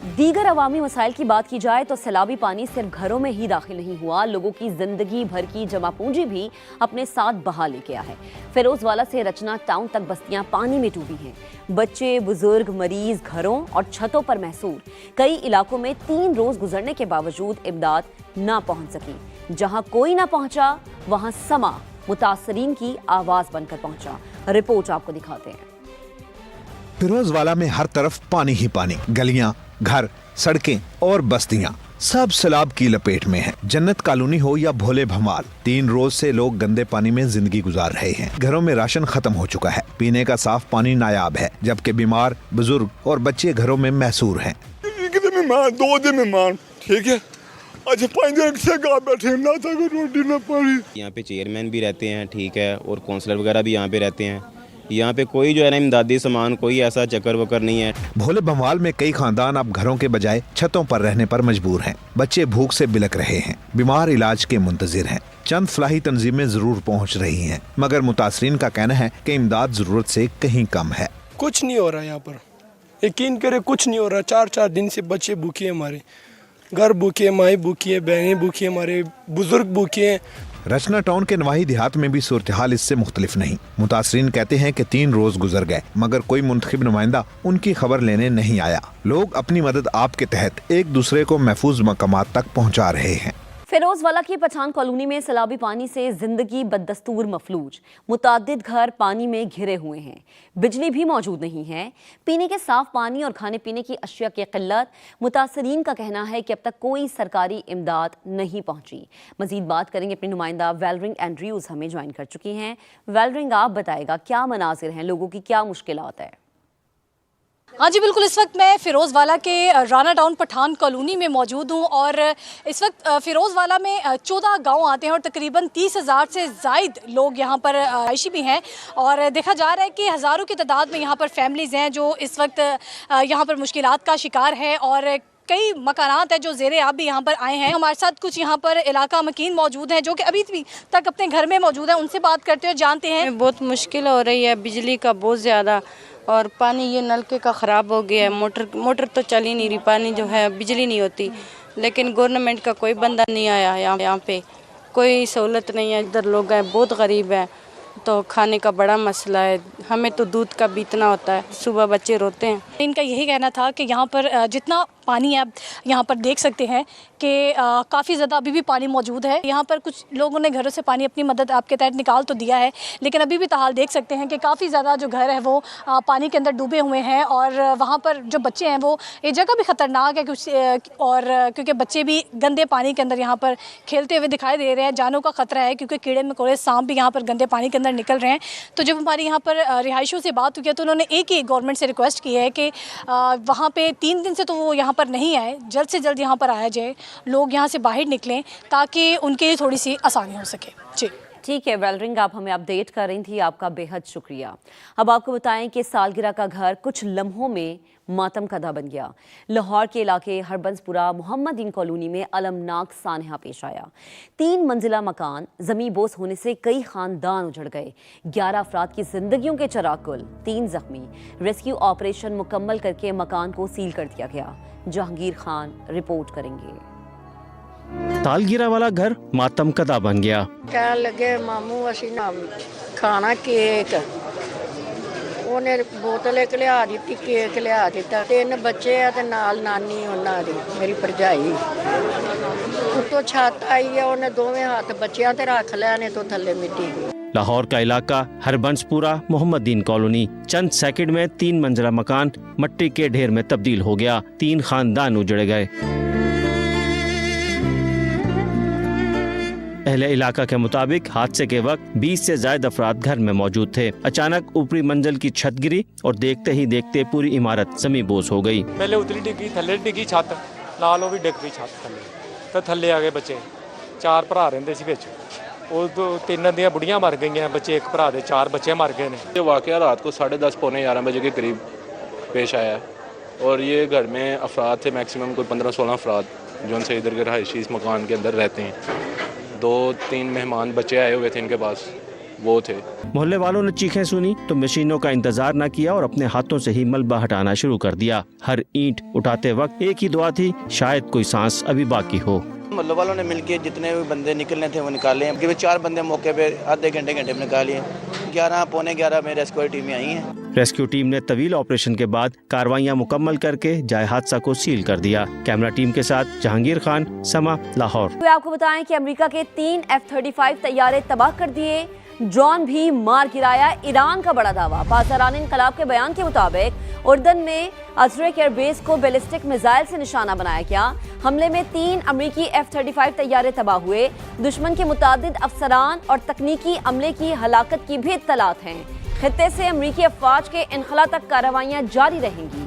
दीगर अवामी मसाइल की बात की जाए तो सैलाबी पानी सिर्फ घरों में ही दाखिल नहीं हुआ, लोगों की जिंदगी भर की जमा पूंजी भी अपने साथ बहा ले गया है। फिरोजवाला से रचना टाउन तक बस्तियां पानी में डूबी हैं। बच्चे, बुजुर्ग, मरीज घरों और छतों पर महसूर। कई इलाकों में 3 रोज गुजरने के बावजूद इमदाद ना पहुंच सकी। जहां कोई ना पहुंचा वहां समा मुतासरीन की आवाज बनकर पहुंचा। रिपोर्ट आपको दिखाते हैं। फिरोजवाला में हर तरफ पानी ही पानी, गलियां, घर, सड़कें और बस्तियां सब सैलाब की लपेट में हैं। जन्नत कॉलोनी हो या भोले भमाल, 3 रोज से लोग गंदे पानी में जिंदगी गुजार रहे हैं। घरों में राशन खत्म हो चुका है, पीने का साफ पानी नायाब है, जबकि बीमार, बुजुर्ग और बच्चे घरों में महसूर हैं। 2 दिन मेहमान, ठीक है, अच्छा 5 दिन से बैठे ना था, रोटी ना पानी। यहाँ पे चेयरमैन भी रहते हैं, ठीक है, और काउंसलर वगैरह भी यहाँ पे रहते हैं। यहाँ पे कोई जो है ना इमदादी सामान, कोई ऐसा चक्कर वक्कर नहीं है। भोले भमाल में कई खानदान अब घरों के बजाय छतों पर रहने पर मजबूर हैं। बच्चे भूख से बिलक रहे हैं, बीमार इलाज के मुंतजिर हैं। चंद फलाही तंजीमें जरूर पहुँच रही हैं, मगर मुतासरीन का कहना है कि इमदाद जरूरत से कहीं कम है। कुछ नहीं हो रहा यहाँ पर, यकीन करे कुछ नहीं हो रहा। 4-4 दिन से बच्चे भूखे, हमारे घर भूखे, माई भूखी है, बहनें भूखी, हमारे बुजुर्ग भूखे हैं। रचना टाउन के नवाही देहात में भी सूरत हाल इससे मुख्तलिफ नहीं। मुतासरीन कहते हैं कि 3 रोज गुजर गए, मगर कोई मुंतखब नुमाइंदा उनकी खबर लेने नहीं आया। लोग अपनी मदद आप के तहत एक दूसरे को महफूज मकामात तक पहुंचा रहे हैं। फिरोजवाला की पठान कॉलोनी में सैलाबी पानी से जिंदगी बददस्तूर मफलूज। मुताद्दिद घर पानी में घिरे हुए हैं, बिजली भी मौजूद नहीं है, पीने के साफ पानी और खाने पीने की अशिया की किल्लत। मुतासरीन का कहना है कि अब तक कोई सरकारी इमदाद नहीं पहुंची। मजीद बात करेंगे, अपनी नुमाइंदा वेलरिंग एंड्रयूज हमें ज्वाइन कर चुकी हैं। वेलरिंग, आप बताएगा क्या मनाजिर हैं, लोगों की क्या मुश्किलात है? हाँ जी बिल्कुल, इस वक्त मैं फिरोज़वाला के राना टाउन पठान कॉलोनी में मौजूद हूँ और इस वक्त फिरोज़वाला में 14 गांव आते हैं और तकरीबन 30,000 से ज़ायद लोग यहाँ पर आयशी भी हैं। और देखा जा रहा है कि हज़ारों की तादाद में यहाँ पर फैमिलीज़ हैं जो इस वक्त यहाँ पर मुश्किलात का शिकार हैं और कई मकानात हैं जो ज़ेरे आब भी यहाँ पर आए हैं। हमारे साथ कुछ यहाँ पर इलाका मकीन मौजूद हैं जो कि अभी भी तक अपने घर में मौजूद हैं। उनसे बात करते हुए जानते हैं। बहुत मुश्किल हो रही है, बिजली का बहुत ज़्यादा, और पानी ये नलके का ख़राब हो गया है। मोटर तो चल ही नहीं रही, पानी जो है बिजली नहीं होती। लेकिन गवर्नमेंट का कोई बंदा नहीं आया यहाँ पे, कोई सहूलत नहीं है। इधर लोग हैं बहुत गरीब हैं, तो खाने का बड़ा मसला है। हमें तो दूध का भी इतना होता है, सुबह बच्चे रोते हैं। इनका यही कहना था कि यहाँ पर जितना पानी आप यहाँ पर देख सकते हैं कि काफ़ी ज़्यादा अभी भी पानी मौजूद है। यहाँ पर कुछ लोगों ने घरों से पानी अपनी मदद आपके तहत निकाल तो दिया है, लेकिन अभी भी ताहाल देख सकते हैं कि काफ़ी ज़्यादा जो घर है वो पानी के अंदर डूबे हुए हैं और वहाँ पर जो बच्चे हैं वो, ये जगह भी ख़तरनाक है कुछ, और क्योंकि बच्चे भी गंदे पानी के अंदर यहाँ पर खेलते हुए दिखाई दे रहे हैं। जानों का ख़तरा है क्योंकि कीड़े मकोड़े, सांप भी यहाँ पर गंदे पानी के अंदर निकल रहे हैं। तो जब हमारी यहाँ पर रिहायशियों से बात हुई है तो उन्होंने एक ही गवर्नमेंट से रिक्वेस्ट की है कि वहाँ पे 3 दिन से तो वो यहाँ पर नहीं आए, जल्द से जल्द यहाँ पर आया जाए, लोग यहाँ से बाहर निकलें ताकि उनके लिए थोड़ी सी आसानी हो सके। जी ठीक है वेलरिंग, आप हमें अपडेट कर रही थी, आपका बेहद शुक्रिया। अब आपको बताएं कि सालगिरह का घर कुछ लम्हों में मातम कदा बन गया। लाहौर के इलाके हरबंसपुरा मोहम्मदीन कॉलोनी में अलमनाक सानहा पेश आया। 3 मंजिला मकान जमी बोस होने से कई खानदान उजड़ गए। 11 अफराद की जिंदगियों के चिराग गुल, 3 जख्मी। रेस्क्यू ऑपरेशन मुकम्मल करके मकान को सील कर दिया गया। जहांगीर खान रिपोर्ट करेंगे। तालगिरा वाला घर मातम कदा बन गया। कह लगे मामू असी ना खाना केक, उन्हें बोतल एक लिया दी, केक लिया दिता। 3 बच्चे है ते नाल नानी उन्हां दी, मेरी भरजाई। उत्तों छत आई है, उन्हें दोवें हाथ बच्चियां ते रख लैने तो थल्ले मिट्टी। लाहौर का इलाका हरबंसपुरा मोहम्मदीन कॉलोनी, चंद सेकंड में 3 मंजिला मकान मट्टी के ढेर में तब्दील हो गया। 3 खानदान उजड़ गए। अहले इलाका के मुताबिक हादसे के वक्त 20 से ज्यादा अफराद घर में मौजूद थे। अचानक ऊपरी मंजिल की छत गिरी और देखते ही देखते पूरी इमारत जमी बोस हो गई। पहले उतली डिगी, थल्ले डिगी छत, नाल वो भी डिग पई छत थल्ले, तो थल्ले आ गए बच्चे। 4 भरा रहिंदे सी विच, ਉਹ 3 ਦੀਆਂ बुढ़ियां मर गई हैं, बच्चे 1 भरा दे 4 बच्चे मर गए हैं। ये वाक़या रात को 10:30 पौने 11 बजे के करीब पेश आया है और ये घर में अफराद थे, मैक्सिमम कोई 15-16 अफराद जो उनसे इधर के रहायशी इस मकान के अंदर रहते हैं। 2-3 मेहमान बच्चे आए हुए थे इनके पास, वो थे। मोहल्ले वालों ने चीखें सुनी तो मशीनों का इंतजार न किया और अपने हाथों से ही मलबा हटाना शुरू कर दिया। हर ईंट उठाते वक्त एक ही दुआ थी, शायद कोई सांस अभी बाकी हो। मोहल्ले वालों ने मिलकर जितने भी बंदे निकलने थे वो निकाले हैं। 4 बंदे मौके पे आधे घंटे में निकाले। 11 पौने 11 में रेस्क्यू टीमें आई हैं। रेस्क्यू टीम ने तवील ऑपरेशन के बाद कार्रवाइयां मुकम्मल करके जाए हादसा को सील कर दिया। कैमरा टीम के साथ जहांगीर खान, समा, लाहौर। आपको बताएं कि अमेरिका के 3 F-35 तैयारे तबाह कर दिए, ड्रोन भी मार गिराया, ईरान का बड़ा दावा। पासदारान इनकलाब के बयान के मुताबिक उर्दन में अजरक एयरबेस को बैलिस्टिक मिसाइल से निशाना बनाया गया। हमले में 3 अमेरिकी F-35 तैयारे तबाह हुए। दुश्मन के मुतादिद अफसरान और तकनीकी अमले की हलाकत की भी इत्तलात हैं। खित्ते से अमेरिकी अफवाज के इनखला तक कार्रवाइयां जारी रहेंगी।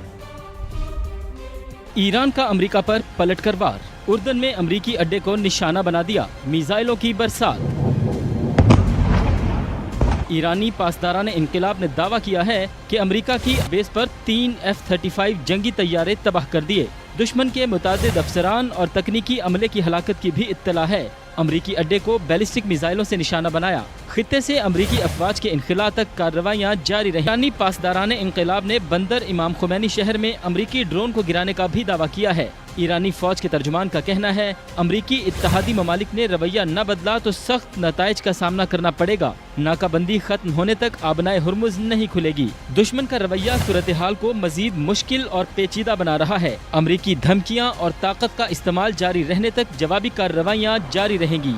ईरान का अमेरिका पर पलटकर वार, उर्दन में अमेरिकी अड्डे को निशाना बना दिया, मिसाइलों की बरसात। ईरानी पासदारान इनकलाब ने दावा किया है कि अमेरिका की बेस पर 3 F-35 जंगी तैयारे तबाह कर दिए। दुश्मन के मुतादिद अफसरान और तकनीकी अमले की हलाकत की भी इत्तला है। अमरीकी अड्डे को बैलिस्टिक मिसाइलों से निशाना बनाया। खित्ते से अमरीकी अफवाज के इनखला तक कार्रवाइयां जारी रही। ईरानी पासदारान इनकलाब ने बंदर इमाम खुमैनी शहर में अमरीकी ड्रोन को गिराने का भी दावा किया है। ईरानी फौज के तर्जुमान का कहना है, अमरीकी इत्तेहादी ममालिक ने रवैया न बदला तो सख्त नताइज का सामना करना पड़ेगा। नाकाबंदी खत्म होने तक आबनाए हुर्मुज नहीं खुलेगी। दुश्मन का रवैया सूरत हाल को मजीद मुश्किल और पेचीदा बना रहा है। अमरीकी धमकियां और ताकत का इस्तेमाल जारी रहने तक जवाबी कार्रवाइयां जारी रहेंगी।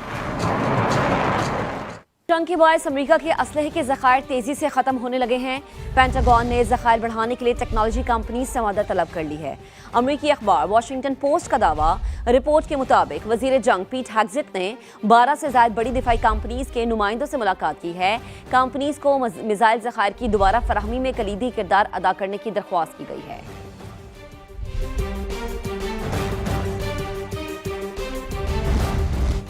जंग के बायस अमेरिका के असलहे के ज़खायर तेजी से खत्म होने लगे हैं। पेंटागन ने ज़खायर बढ़ाने के लिए टेक्नोलॉजी कंपनी से मदद तलब कर ली है। अमेरिकी अखबार वॉशिंगटन पोस्ट का दावा, रिपोर्ट के मुताबिक वजीर जंग पीट हेग्सेट ने 12 से ज़ायद बड़ी दिफाई कंपनीज के नुमाइंदों से मुलाकात की है। कंपनीज को मिसाइल ज़खायर की दोबारा फराहमी में कलीदी किरदार अदा करने की दरख्वास्त की गई है।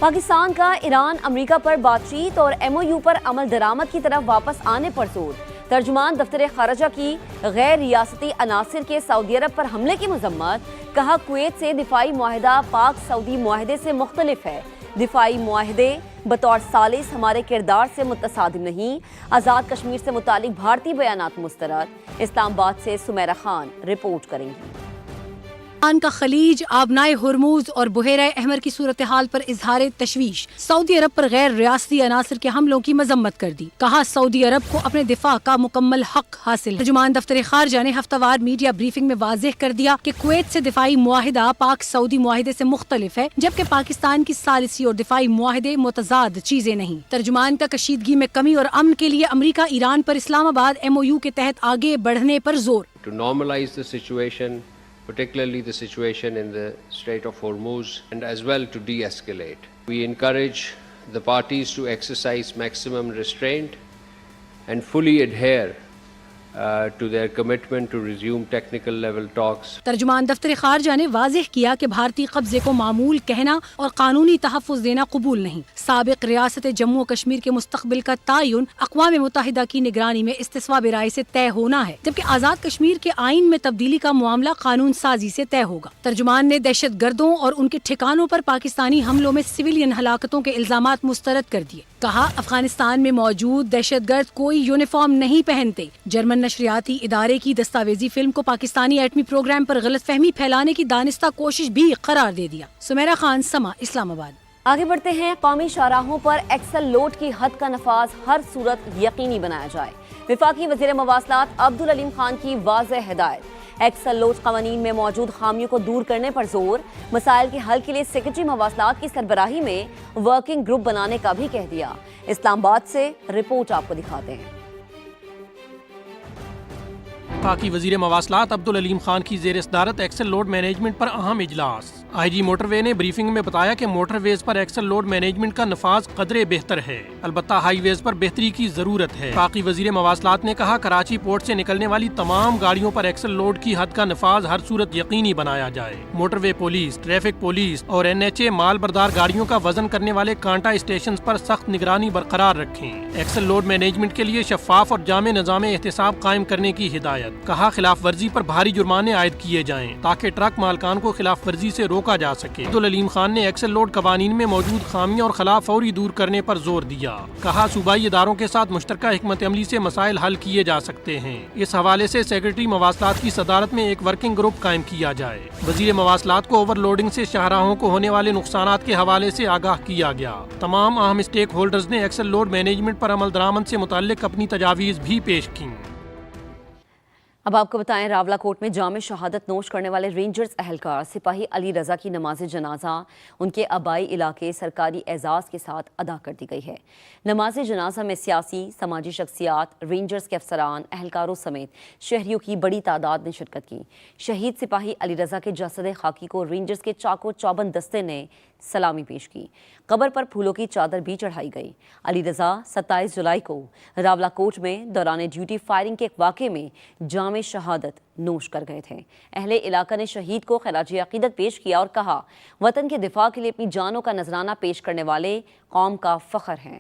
पाकिस्तान का ईरान अमेरिका पर बातचीत और MOU पर अमल दरामद की तरफ वापस आने पर जोर। तर्जुमान दफ्तर खारजा की गैर रियासती अनासिर के सऊदी अरब पर हमले की मजम्मत, कहा कुवैत से दिफाई मुआहदा पाक सऊदी मुआहदे से मुख्तलिफ है। दिफाई मुआहदे बतौर सालिस हमारे किरदार से मुतसादिम नहीं। आज़ाद कश्मीर से मुतालिक भारतीय बयानात मुस्तरद। इस्लामाबाद से सुमेरा खान रिपोर्ट करेंगी। ईरान का खलीज, आबनाए हुर्मुज और बुहेरा अहमर की सूरत हाल पर इजहार तशवीश। सऊदी अरब पर गैर रियासती अनासर के हमलों की मजम्मत कर दी। कहा सऊदी अरब को अपने दिफा का मुकम्मल हक हासिल है। तर्जुमान दफ्तर खारजा ने हफ्तावार मीडिया ब्रीफिंग में वाज़ेह कर दिया कि कुवैत से दिफाई मुआहिदा पाक सऊदी मुआहिदे से मुख्तलिफ है, जबकि पाकिस्तान की सालिसी और दिफाई मुआहिदे मुतजाद चीजें नहीं। तर्जुमान का कशीदगी में कमी और अमन के लिए अमरीका ईरान पर इस्लामाबाद MOU के तहत आगे बढ़ने पर जोर। To normalize the situation, particularly the situation in the Strait of Hormuz, and as well to de-escalate. We encourage the parties to exercise maximum restraint and fully adhere to their commitment to resume technical level talks. तर्जुमान दफ्तर खारजा ने वाज़ेह किया कि भारतीय कब्जे को मामूल कहना और कानूनी तहफ़्फ़ुज़ देना कबूल नहीं। साबिक़ रियासत जम्मू कश्मीर के मुस्तक़बिल का तयन अक़वाम मुत्तहिदा की निगरानी में इस्तिस्वा राय से तय होना है, जबकि आज़ाद कश्मीर के आइन में तब्दीली का मामला कानून साजी से तय होगा। तर्जुमान ने दहशत गर्दों और उनके ठिकानों पर पाकिस्तानी हमलों में सिविलियन हलाकतों के इल्ज़ामात मुस्तरद कर दिए। कहा अफगानिस्तान में मौजूद दहशत गर्द कोई यूनिफॉर्म नहीं पहनते। जर्मन नशरियाती इदारे की दस्तावेजी फिल्म को पाकिस्तानी एटमी प्रोग्राम पर गलत फहमी फैलाने की दानिस्ता कोशिश भी करार दे दिया। सुमेरा खान, समा, इस्लामाबाद। आगे बढ़ते हैं। कौमी शाहराहों पर एक्सल लोड की हद का नफाज हर सूरत यकीनी बनाया जाए। विफाकी वज़ीर मवासलात अब्दुल अलीम खान की वाज़ेह हिदायत। एक्सल लोड क़वानीन में मौजूद खामियों को दूर करने पर जोर। मसाइल के हल के लिए सेक्रेटरी मवासलात की सरबराही में वर्किंग ग्रुप बनाने का भी कह दिया। इस्लामाबाद से रिपोर्ट आपको दिखाते हैं। पाकी वजीर मवासलात अब्दुल अलीम खान की ज़ेर सदारत एक्सल लोड मैनेजमेंट पर अहम इजलास। IG मोटरवे ने ब्रीफिंग में बताया कि मोटरवेज पर एक्सल लोड मैनेजमेंट का नफाज कदरे बेहतर है, अलबत्ता हाईवेज पर बेहतरी की जरूरत है। पाकी वजीर मवासलात ने कहा कराची पोर्ट से निकलने वाली तमाम गाड़ियों पर एक्सल लोड की हद का नफाज हर सूरत यकीनी बनाया जाए। मोटरवे पुलिस, ट्रैफिक पुलिस और NHA माल बरदार गाड़ियों का वजन करने वाले कांटा स्टेशन पर सख्त निगरानी बरकरार रखें। एक्सल लोड मैनेजमेंट के लिए शफाफ और जामे निज़ाम एहतसाब कायम करने की हिदायत। ہدایت. کہا خلاف ورزی پر بھاری جرمانے عائد کیے جائیں تاکہ ٹرک مالکان کو خلاف ورزی سے روکا جا سکے. عبدالعلیم خان نے ایکسل لوڈ قوانین میں موجود خامیاں اور خلا فوری دور کرنے پر زور دیا. کہا صوبائی اداروں کے ساتھ مشترکہ حکمت عملی سے مسائل حل کیے جا سکتے ہیں. اس حوالے سے سیکرٹری مواصلات کی صدارت میں ایک ورکنگ گروپ قائم کیا جائے. وزیر مواصلات کو اوور لوڈنگ سے شاہراہوں کو ہونے والے نقصانات کے حوالے سے آگاہ کیا گیا. تمام اہم اسٹیک ہولڈرز نے ایکسل لوڈ مینجمنٹ پر عمل درآمد سے متعلق اپنی تجاویز بھی پیش کی. اب آپ کو بتائیں راولہ کوٹ میں جامع شہادت نوش کرنے والے رینجرز اہلکار سپاہی علی رضا کی نماز جنازہ ان کے آبائی علاقے سرکاری اعزاز کے ساتھ ادا کر دی گئی ہے. نماز جنازہ میں سیاسی سماجی شخصیات رینجرز کے افسران اہلکاروں سمیت شہریوں کی بڑی تعداد نے شرکت کی. شہید سپاہی علی رضا کے جسد خاکی کو رینجرز کے چاقو چوبند دستے نے سلامی پیش کی. قبر پر پھولوں کی چادر بھی چڑھائی گئی. علی رضا 27 جولائی کو راولہ کوٹ میں دوران ڈیوٹی فائرنگ کے ایک واقعے میں جامع شہادت نوش کر گئے تھے. اہل علاقہ نے شہید کو خراج عقیدت پیش کیا اور کہا وطن کے دفاع کے لیے اپنی جانوں کا نذرانہ پیش کرنے والے قوم کا فخر ہیں.